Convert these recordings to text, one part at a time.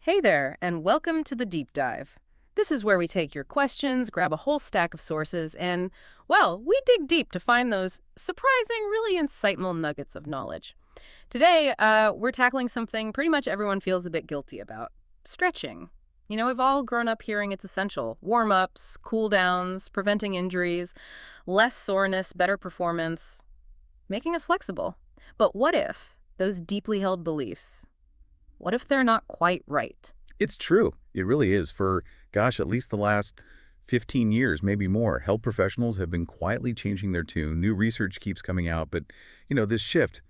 Hey there, and welcome to the Deep Dive. This is where we take your questions, grab a whole stack of sources, and, well, we dig deep to find those surprising, really insightful nuggets of knowledge. Today, we're tackling something pretty much everyone feels a bit guilty about: stretching. You know, we've all grown up hearing it's essential. Warm-ups, cool-downs, preventing injuries, less soreness, better performance, making us flexible. But what if those deeply held beliefs, what if they're not quite right? It's true. It really is. For, gosh, at least the last 15 years, maybe more, health professionals have been quietly changing their tune. New research keeps coming out, but, this shift,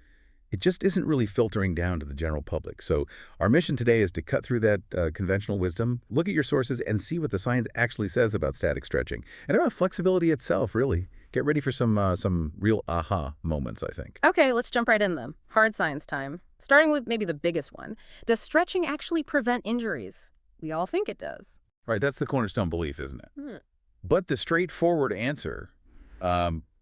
it just isn't really filtering down to the general public. So our mission today is to cut through that conventional wisdom, look at your sources, and see what the science actually says about static stretching and about flexibility itself, really. Get ready for some real aha moments, I think. Okay, let's jump right in then. Hard science time. Starting with maybe the biggest one. Does stretching actually prevent injuries? We all think it does. Right, that's the cornerstone belief, isn't it? Hmm. But the straightforward answer,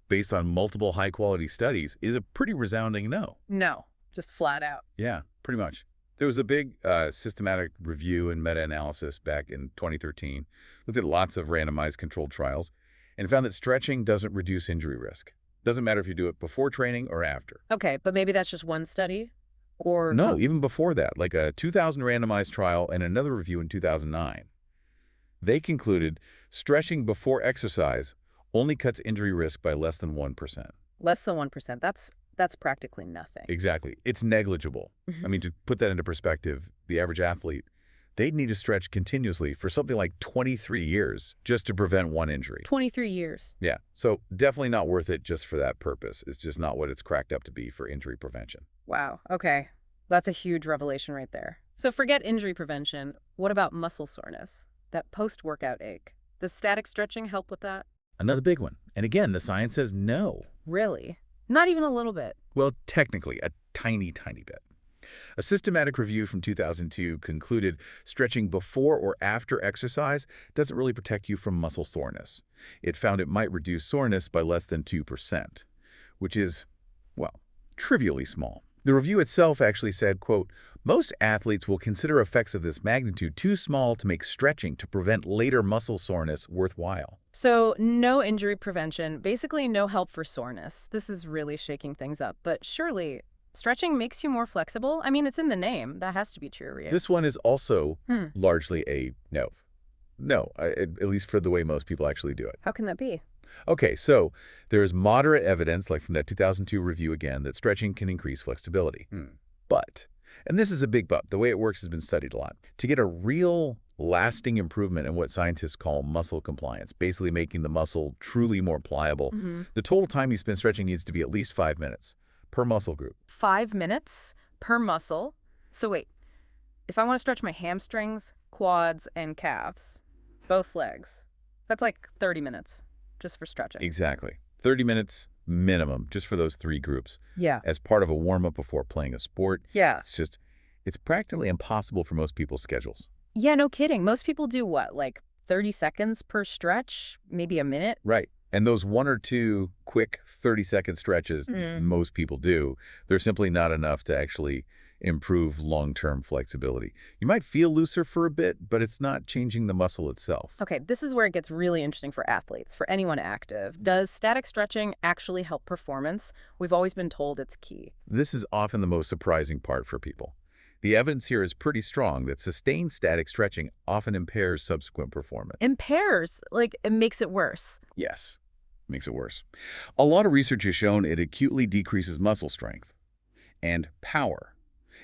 based on multiple high-quality studies, is a pretty resounding no. No, just flat out. Yeah, pretty much. There was a big systematic review and meta-analysis back in 2013, looked at lots of randomized controlled trials, and found that stretching doesn't reduce injury risk. Doesn't matter if you do it before training or after. Okay, but maybe that's just one study? Or No, even before that, like a 2000 randomized trial and another review in 2009. They concluded stretching before exercise only cuts injury risk by less than 1%. less than 1%. That's practically nothing. Exactly. It's negligible. I mean, to put that into perspective, the average athlete, they'd need to stretch continuously for something like 23 years just to prevent one injury. 23 years. Yeah, so definitely not worth it just for that purpose. It's just not what it's cracked up to be for injury prevention. Wow, okay. That's a huge revelation right there. So forget injury prevention. What about muscle soreness? That post-workout ache. Does static stretching help with that? Another big one. And again, the science says no. Really? Not even a little bit. Well, technically, a tiny, tiny bit. A systematic review from 2002 concluded stretching before or after exercise doesn't really protect you from muscle soreness. It found it might reduce soreness by less than 2%, which is, well, trivially small. The review itself actually said, quote, most athletes will consider effects of this magnitude too small to make stretching to prevent later muscle soreness worthwhile. So no injury prevention, basically no help for soreness. This is really shaking things up, but surely stretching makes you more flexible? I mean, it's in the name. That has to be true, right? This one is also largely a no. No, at least for the way most people actually do it. How can that be? Okay, so there is moderate evidence, like from that 2002 review again, that stretching can increase flexibility. But, and this is a big but, the way it works has been studied a lot. To get a real lasting improvement in what scientists call muscle compliance, basically making the muscle truly more pliable, the total time you spend stretching needs to be at least 5 minutes per muscle group. 5 minutes per muscle? So wait, if I want to stretch my hamstrings, quads, and calves, both legs, that's like 30 minutes just for stretching. Exactly. 30 minutes minimum just for those 3 groups. Yeah. As part of a warm-up before playing a sport. Yeah. It's practically impossible for most people's schedules. Yeah, no kidding. Most people do what, like 30 seconds per stretch? Maybe a minute? Right. And those 1 or 2 quick 30-second stretches most people do, they're simply not enough to actually improve long-term flexibility. You might feel looser for a bit, but it's not changing the muscle itself. Okay, this is where it gets really interesting for athletes, for anyone active. Does static stretching actually help performance? We've always been told it's key. This is often the most surprising part for people. The evidence here is pretty strong that sustained static stretching often impairs subsequent performance. Impairs? Like, it makes it worse. Yes, makes it worse. A lot of research has shown it acutely decreases muscle strength and power.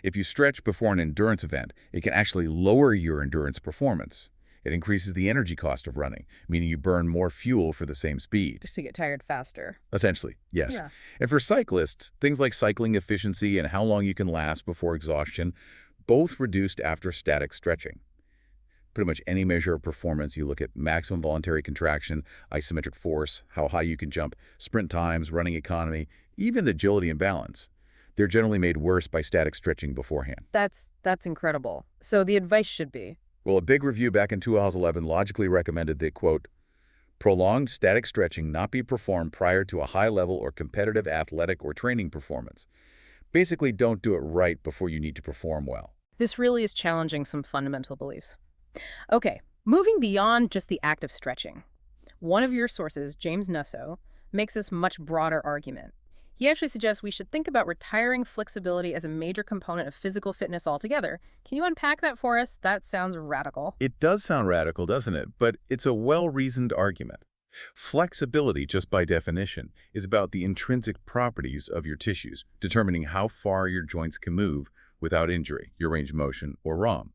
If you stretch before an endurance event, it can actually lower your endurance performance. It increases the energy cost of running, meaning you burn more fuel for the same speed. Just to get tired faster. Essentially, yes. Yeah. And for cyclists, things like cycling efficiency and how long you can last before exhaustion, both reduced after static stretching. Pretty much any measure of performance, you look at maximum voluntary contraction, isometric force, how high you can jump, sprint times, running economy, even agility and balance. They're generally made worse by static stretching beforehand. That's incredible. So the advice should be? Well, a big review back in 2011 logically recommended that, quote, prolonged static stretching not be performed prior to a high-level or competitive athletic or training performance. Basically, don't do it right before you need to perform well. This really is challenging some fundamental beliefs. Okay, moving beyond just the act of stretching. One of your sources, James Nusso, makes this much broader argument. He actually suggests we should think about retiring flexibility as a major component of physical fitness altogether. Can you unpack that for us? That sounds radical. It does sound radical, doesn't it? But it's a well-reasoned argument. Flexibility, just by definition, is about the intrinsic properties of your tissues, determining how far your joints can move without injury, your range of motion, or ROM.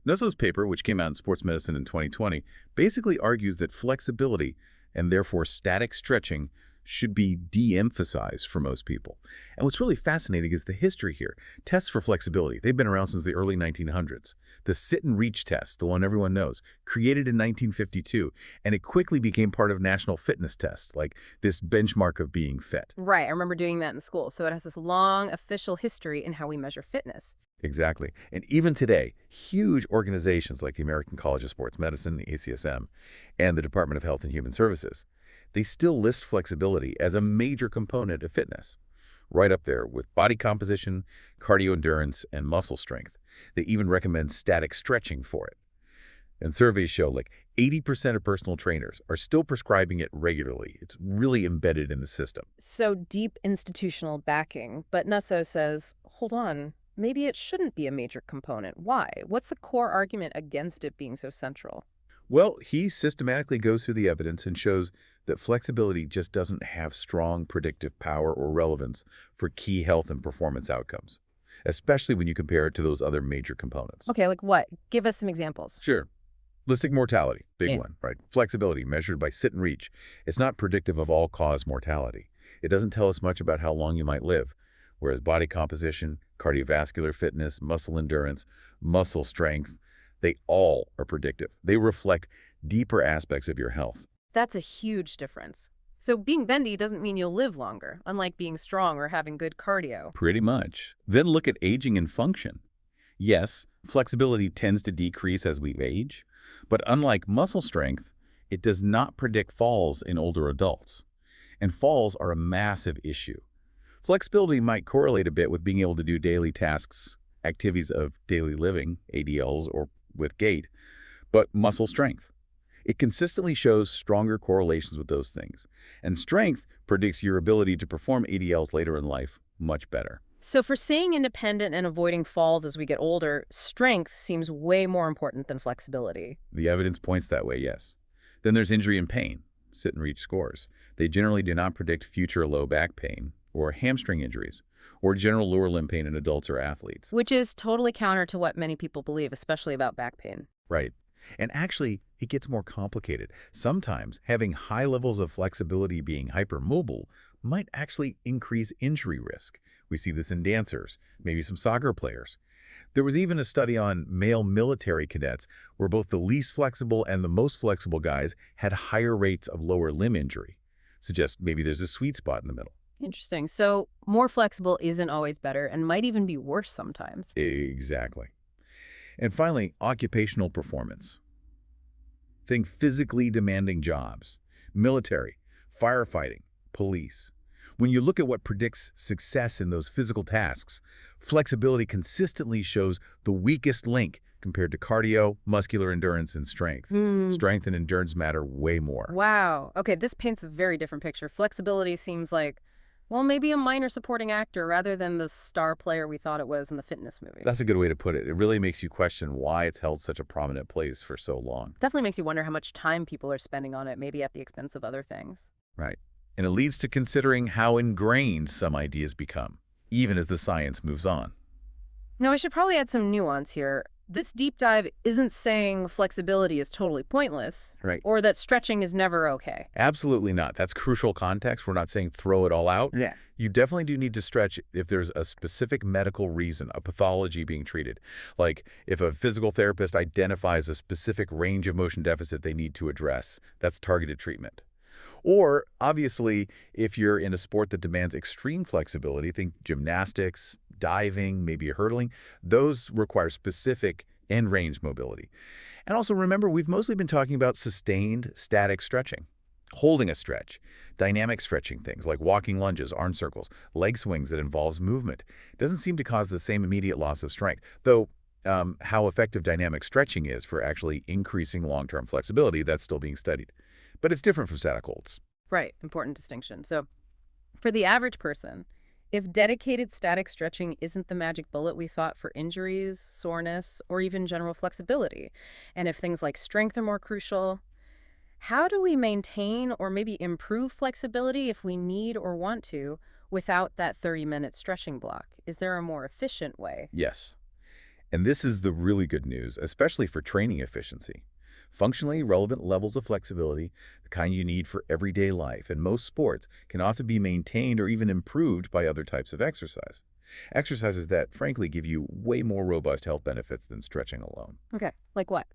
Nusso's paper, which came out in Sports Medicine in 2020, basically argues that flexibility, and therefore static stretching, should be de-emphasized for most people. And what's really fascinating is the history here. Tests for flexibility, they've been around since the early 1900s. The sit and reach test, the one everyone knows, created in 1952, and it quickly became part of national fitness tests, like this benchmark of being fit. Right, I remember doing that in school. So it has this long official history in how we measure fitness. Exactly. And even today, huge organizations like the American College of Sports Medicine, the ACSM, and the Department of Health and Human Services, they still list flexibility as a major component of fitness, right up there with body composition, cardio endurance, and muscle strength. They even recommend static stretching for it. And surveys show like 80% of personal trainers are still prescribing it regularly. It's really embedded in the system. So deep institutional backing, but Nusso says, hold on, maybe it shouldn't be a major component. Why? What's the core argument against it being so central? Well, he systematically goes through the evidence and shows that flexibility just doesn't have strong predictive power or relevance for key health and performance outcomes, especially when you compare it to those other major components. Okay, like what? Give us some examples. Sure. Listing mortality, big Yeah. one, right? Flexibility measured by sit and reach. It's not predictive of all-cause mortality. It doesn't tell us much about how long you might live, whereas body composition, cardiovascular fitness, muscle endurance, muscle strength, they all are predictive. They reflect deeper aspects of your health. That's a huge difference. So being bendy doesn't mean you'll live longer, unlike being strong or having good cardio. Pretty much. Then look at aging and function. Yes, flexibility tends to decrease as we age, but unlike muscle strength, it does not predict falls in older adults. And falls are a massive issue. Flexibility might correlate a bit with being able to do daily tasks, activities of daily living, ADLs, or with gait, but muscle strength. It consistently shows stronger correlations with those things, and strength predicts your ability to perform ADLs later in life much better. So for staying independent and avoiding falls as we get older, strength seems way more important than flexibility. The evidence points that way, yes. Then there's injury and pain, sit and reach scores. They generally do not predict future low back pain or hamstring injuries or general lower limb pain in adults or athletes. Which is totally counter to what many people believe, especially about back pain. Right. And actually, it gets more complicated. Sometimes having high levels of flexibility being hypermobile might actually increase injury risk. We see this in dancers, maybe some soccer players. There was even a study on male military cadets where both the least flexible and the most flexible guys had higher rates of lower limb injury. Suggests maybe there's a sweet spot in the middle. Interesting. So more flexible isn't always better and might even be worse sometimes. Exactly. And finally, occupational performance. Think physically demanding jobs, military, firefighting, police. When you look at what predicts success in those physical tasks, flexibility consistently shows the weakest link compared to cardio, muscular endurance, and strength. Strength and endurance matter way more. Wow. Okay, this paints a very different picture. Flexibility seems like, well, maybe a minor supporting actor rather than the star player we thought it was in the fitness movie. That's a good way to put it. It really makes you question why it's held such a prominent place for so long. Definitely makes you wonder how much time people are spending on it, maybe at the expense of other things. Right. And it leads to considering how ingrained some ideas become, even as the science moves on. Now, I should probably add some nuance here. This deep dive isn't saying flexibility is totally pointless, Right. or that stretching is never okay. Absolutely not. That's crucial context. We're not saying throw it all out. Yeah. You definitely do need to stretch if there's a specific medical reason, a pathology being treated. Like if a physical therapist identifies a specific range of motion deficit they need to address, that's targeted treatment. Or, obviously, if you're in a sport that demands extreme flexibility, think gymnastics, diving, maybe hurdling, those require specific end range mobility. And also remember, we've mostly been talking about sustained static stretching, holding a stretch, dynamic stretching things like walking lunges, arm circles, leg swings that involves movement. It doesn't seem to cause the same immediate loss of strength, though How effective dynamic stretching is for actually increasing long-term flexibility, that's still being studied. But it's different from static holds. Right, important distinction. So for the average person, if dedicated static stretching isn't the magic bullet we thought for injuries, soreness, or even general flexibility, and if things like strength are more crucial, how do we maintain or maybe improve flexibility if we need or want to without that 30-minute stretching block? Is there a more efficient way? Yes. And this is the really good news, especially for training efficiency. Functionally relevant levels of flexibility, the kind you need for everyday life in most sports, can often be maintained or even improved by other types of exercise. Exercises that, frankly, give you way more robust health benefits than stretching alone. Okay, like what?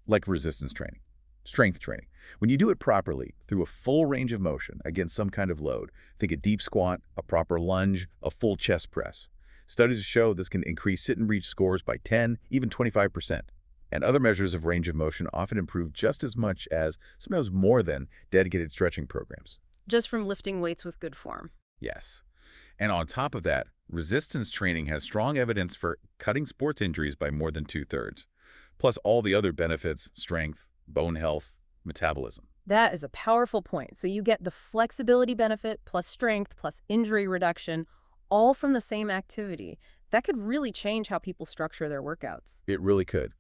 Like resistance training, strength training. When you do it properly, through a full range of motion against some kind of load, think a deep squat, a proper lunge, a full chest press. Studies show this can increase sit and reach scores by 10, even 25%. And other measures of range of motion often improve just as much as, sometimes more than, dedicated stretching programs. Just from lifting weights with good form. Yes. And on top of that, resistance training has strong evidence for cutting sports injuries by more than two-thirds, plus all the other benefits: strength, bone health, metabolism. That is a powerful point. So you get the flexibility benefit plus strength plus injury reduction all from the same activity. That could really change how people structure their workouts. It really could.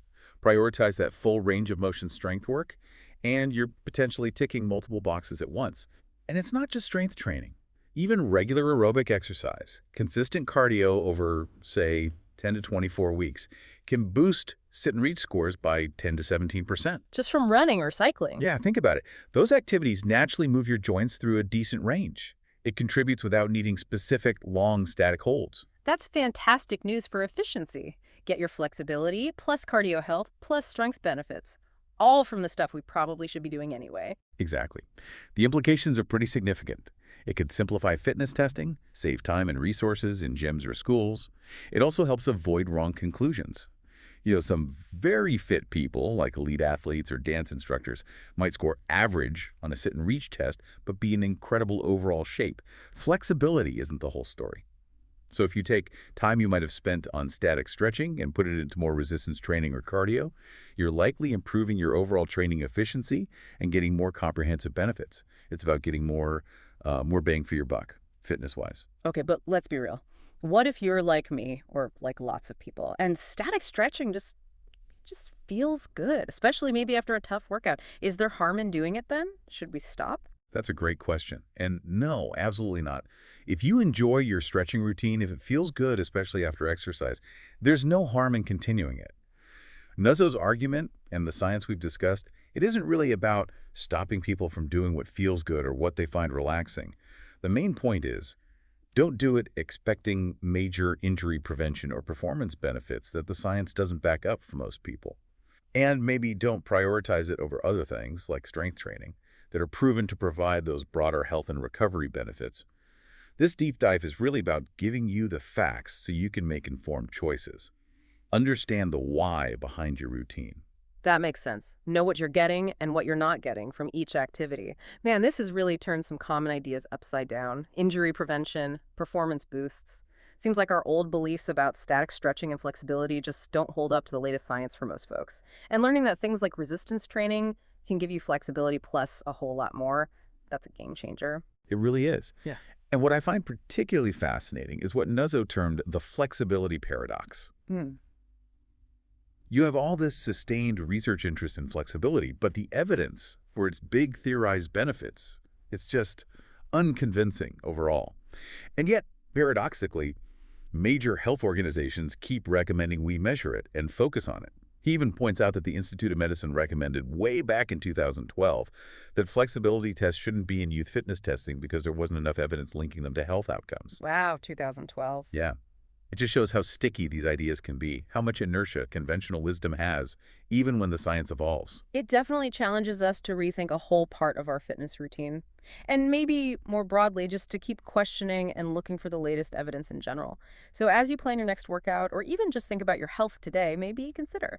Prioritize that full range of motion strength work, and you're potentially ticking multiple boxes at once. And it's not just strength training. Even regular aerobic exercise, consistent cardio over, say, 10 to 24 weeks, can boost sit and reach scores by 10 to 17%. Just from running or cycling. Yeah, think about it. Those activities naturally move your joints through a decent range. It contributes without needing specific, long static holds. That's fantastic news for efficiency. Get your flexibility, plus cardio health, plus strength benefits. All from the stuff we probably should be doing anyway. Exactly. The implications are pretty significant. It could simplify fitness testing, save time and resources in gyms or schools. It also helps avoid wrong conclusions. Some very fit people, like elite athletes or dance instructors, might score average on a sit and reach test, but be in incredible overall shape. Flexibility isn't the whole story. So if you take time you might have spent on static stretching and put it into more resistance training or cardio, you're likely improving your overall training efficiency and getting more comprehensive benefits. It's about getting more bang for your buck, fitness-wise. Okay, but let's be real. What if you're like me, or like lots of people, and static stretching just feels good, especially maybe after a tough workout? Is there harm in doing it then? Should we stop? That's a great question. And no, absolutely not. If you enjoy your stretching routine, if it feels good, especially after exercise, there's no harm in continuing it. Nuzzo's argument and the science we've discussed, it isn't really about stopping people from doing what feels good or what they find relaxing. The main point is, don't do it expecting major injury prevention or performance benefits that the science doesn't back up for most people. And maybe don't prioritize it over other things, like strength training, that are proven to provide those broader health and recovery benefits. This deep dive is really about giving you the facts so you can make informed choices. Understand the why behind your routine. That makes sense. Know what you're getting and what you're not getting from each activity. Man, this has really turned some common ideas upside down. Injury prevention, performance boosts. Seems like our old beliefs about static stretching and flexibility just don't hold up to the latest science for most folks. And learning that things like resistance training can give you flexibility plus a whole lot more, that's a game changer. It really is. Yeah. And what I find particularly fascinating is what Nuzzo termed the flexibility paradox. You have all this sustained research interest in flexibility, but the evidence for its big theorized benefits, it's just unconvincing overall. And yet, paradoxically, major health organizations keep recommending we measure it and focus on it. He even points out that the Institute of Medicine recommended way back in 2012 that flexibility tests shouldn't be in youth fitness testing because there wasn't enough evidence linking them to health outcomes. Wow, 2012. Yeah. It just shows how sticky these ideas can be, how much inertia conventional wisdom has, even when the science evolves. It definitely challenges us to rethink a whole part of our fitness routine. And maybe more broadly, just to keep questioning and looking for the latest evidence in general. So as you plan your next workout, or even just think about your health today, maybe consider,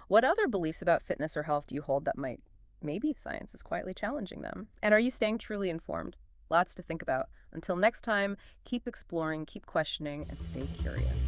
what other beliefs about fitness or health do you hold that maybe science is quietly challenging them? And are you staying truly informed? Lots to think about. Until next time, keep exploring, keep questioning, and stay curious.